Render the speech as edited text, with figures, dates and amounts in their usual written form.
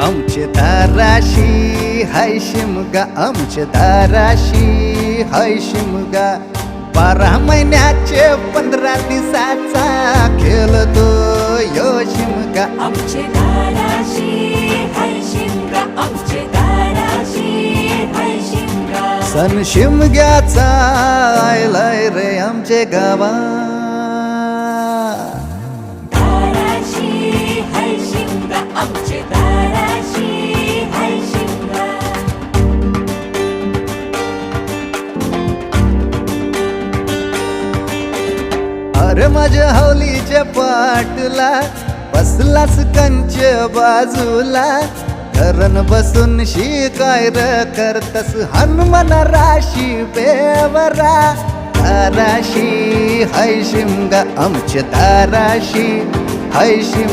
आमचे दाराशी हाय शिमगा, आमचे दाराशी हाय शिमगा. 12 महिन्याचे 15 दिवसाचा खेळतो यो शिमगा. आमचे दाराशी हाय शिमगा, आमचे दाराशी हाय शिमगा. सण शिमग्याचा आयलाय रे आमचे गावा. दाराशी हाय शिमगा, आमचे दाराशी हाय शिमगा. अरे माझ्या हौलीच्या पाटला बसलास कंच बाजूला. धरण बसून शिकाय र करतस हनुमान राशी बेवरा. दाराशी हाय शिमगा, आमच्या दाराशी हाय शिमगा.